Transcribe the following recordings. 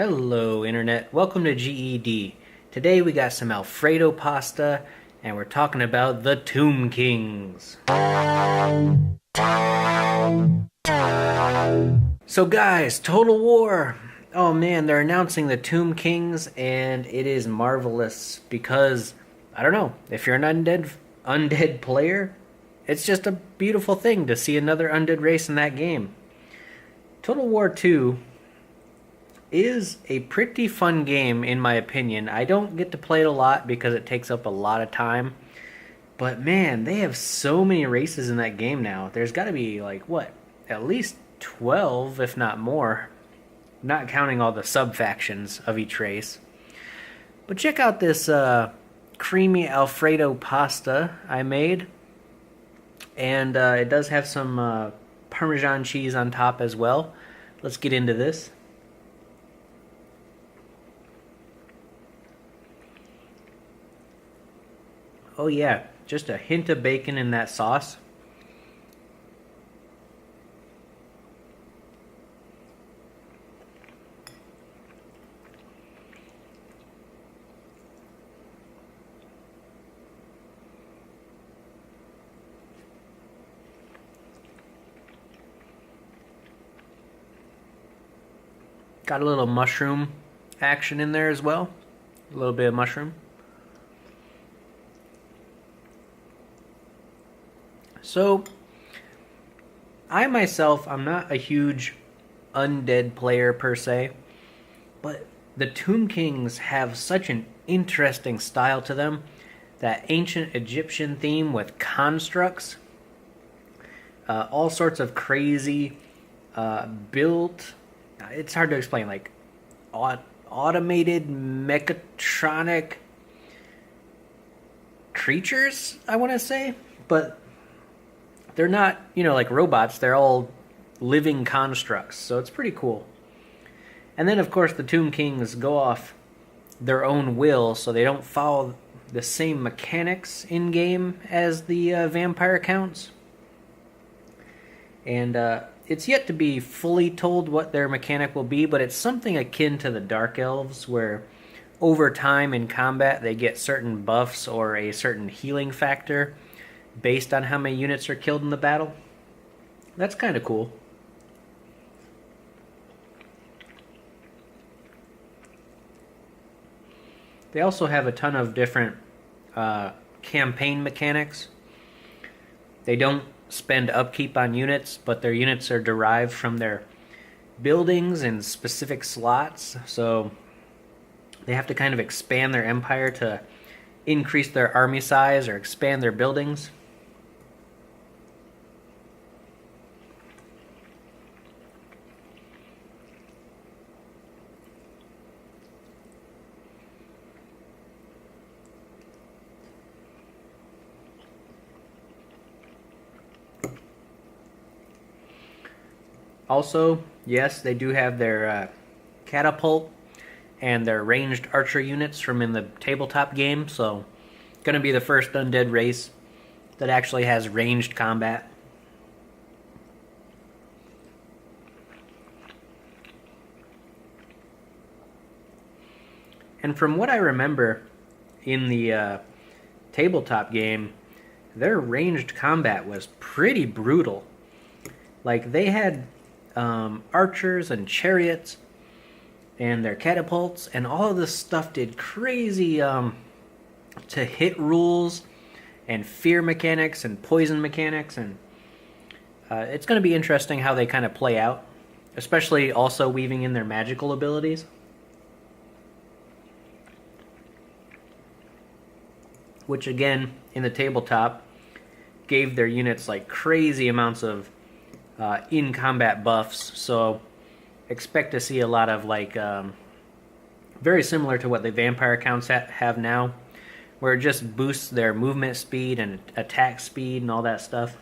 Hello Internet, welcome to G.E.D. Today we got some Alfredo pasta and we're talking about the Tomb Kings. So guys, Total War! Oh man, they're announcing the Tomb Kings and it is marvelous because, I don't know, if you're an undead player, it's just a beautiful thing to see another undead race in that game. Total War 2 is a pretty fun game in my opinion. I don't get to play it a lot because it takes up a lot of time. But man, they have so many races in that game now. There's got to be like, what, at least 12 if not more. Not counting all the sub-factions of each race. But check out this creamy Alfredo pasta I made. And it does have some Parmesan cheese on top as well. Let's get into this. Oh yeah, just a hint of bacon in that sauce. Got a little mushroom action in there as well. A little bit of mushroom. So, I myself, I'm not a huge undead player per se, but the Tomb Kings have such an interesting style to them. That ancient Egyptian theme with constructs, all sorts of crazy built, it's hard to explain, like automated mechatronic creatures, I want to say, but they're not, like robots. They're all living constructs, so it's pretty cool. And then, of course, the Tomb Kings go off their own will, so they don't follow the same mechanics in-game as the vampire counts. And it's yet to be fully told what their mechanic will be, but it's something akin to the Dark Elves, where over time in combat they get certain buffs or a certain healing factor based on how many units are killed in the battle. That's kind of cool. They also have a ton of different campaign mechanics. They don't spend upkeep on units, but their units are derived from their buildings in specific slots, so they have to kind of expand their empire to increase their army size or expand their buildings. Also, yes, they do have their catapult and their ranged archer units from in the tabletop game, so going to be the first undead race that actually has ranged combat. And from what I remember in the tabletop game, their ranged combat was pretty brutal. Like, they had archers and chariots and their catapults, and all of this stuff did crazy to hit rules and fear mechanics and poison mechanics, and it's going to be interesting how they kind of play out, especially also weaving in their magical abilities. Which again, in the tabletop, gave their units like crazy amounts of in-combat buffs, so expect to see a lot of like very similar to what the vampire counts have now, where it just boosts their movement speed and attack speed and all that stuff.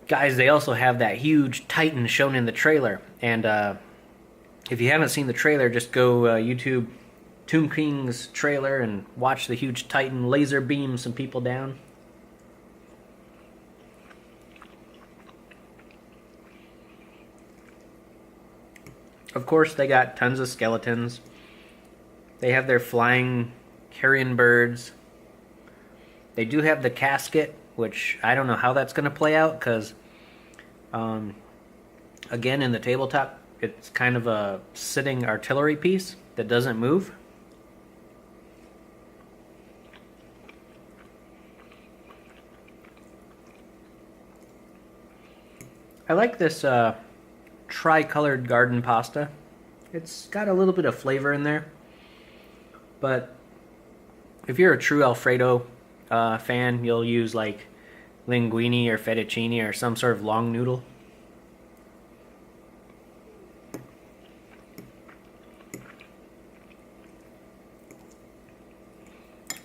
Guys, they also have that huge Titan shown in the trailer, and if you haven't seen the trailer, just go YouTube Tomb Kings trailer and watch the huge Titan laser beam some people down. Of course, they got tons of skeletons. They have their flying carrion birds. They do have the casket, which I don't know how that's going to play out because, again, in the tabletop, it's kind of a sitting artillery piece that doesn't move. I like this tri-colored garden pasta. It's got a little bit of flavor in there. But if you're a true Alfredo fan, you'll use like linguine or fettuccine or some sort of long noodle.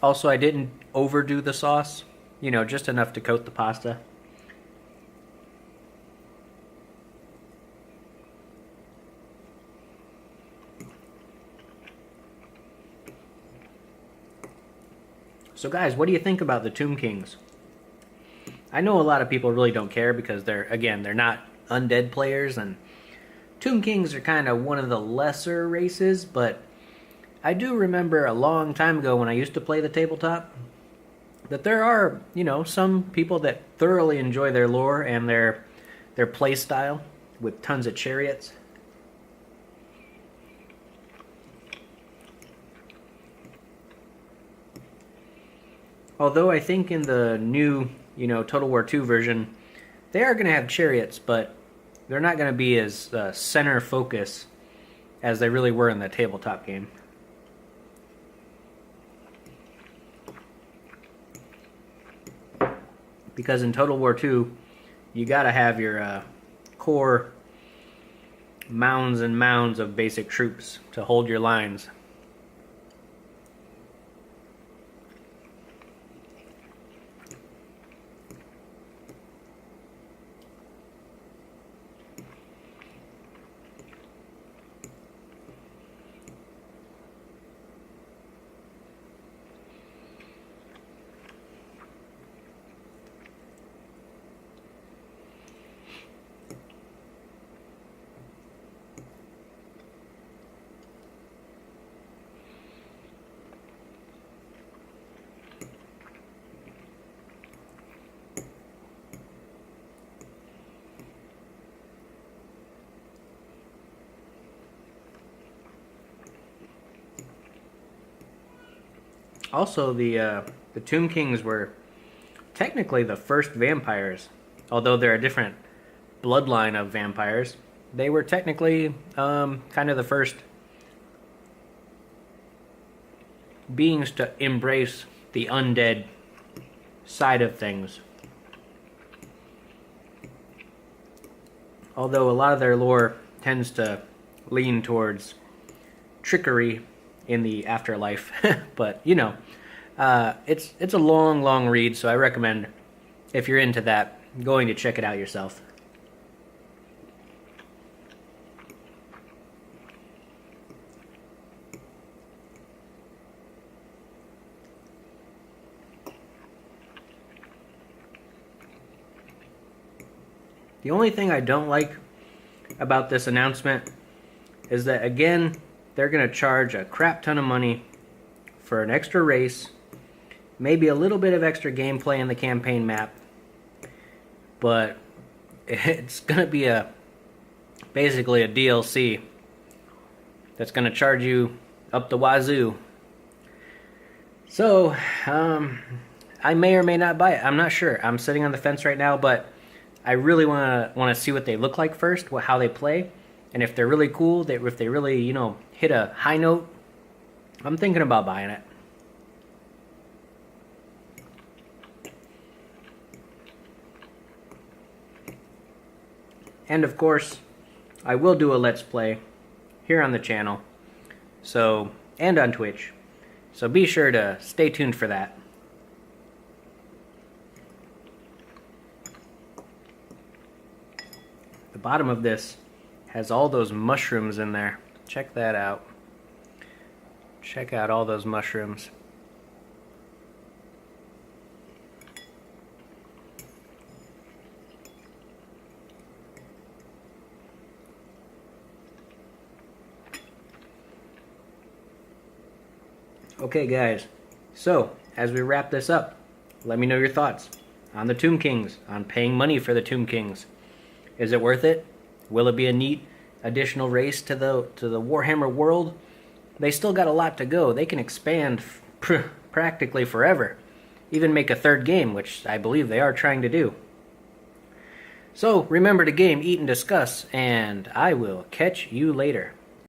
Also, I didn't overdo the sauce, you know, just enough to coat the pasta. So guys, what do you think about the Tomb Kings? I know a lot of people really don't care because they're not undead players, and Tomb Kings are kind of one of the lesser races, but I do remember a long time ago when I used to play the tabletop that there are, you know, some people that thoroughly enjoy their lore and their play style with tons of chariots. Although I think in the new, you know, Total War 2 version, they are going to have chariots, but they're not going to be as center focus as they really were in the tabletop game. Because in Total War 2, you got to have your core mounds and mounds of basic troops to hold your lines. Also, the Tomb Kings were technically the first vampires, although they're a different bloodline of vampires. They were technically kind of the first beings to embrace the undead side of things. Although a lot of their lore tends to lean towards trickery in the afterlife. But, you know, it's a long read, so I recommend, if you're into that, going to check it out yourself. The only thing I don't like about this announcement is that, again, they're going to charge a crap ton of money for an extra race, maybe a little bit of extra gameplay in the campaign map, but it's going to be basically a DLC that's going to charge you up the wazoo. So, I may or may not buy it. I'm not sure. I'm sitting on the fence right now, but I really want to see what they look like first, how they play, and if they're really cool, if they really, you know, hit a high note, I'm thinking about buying it. And of course, I will do a Let's Play here on the channel, so, and on Twitch, so be sure to stay tuned for that. The bottom of this has all those mushrooms in there. Check that out. Check out all those mushrooms. Okay, guys. So, as we wrap this up, let me know your thoughts on the Tomb Kings, on paying money for the Tomb Kings. Is it worth it? Will it be a neat additional race to the Warhammer world? They still got a lot to go. They can expand practically forever. Even make a third game, which I believe they are trying to do. So, remember to game, eat, and discuss, and I will catch you later.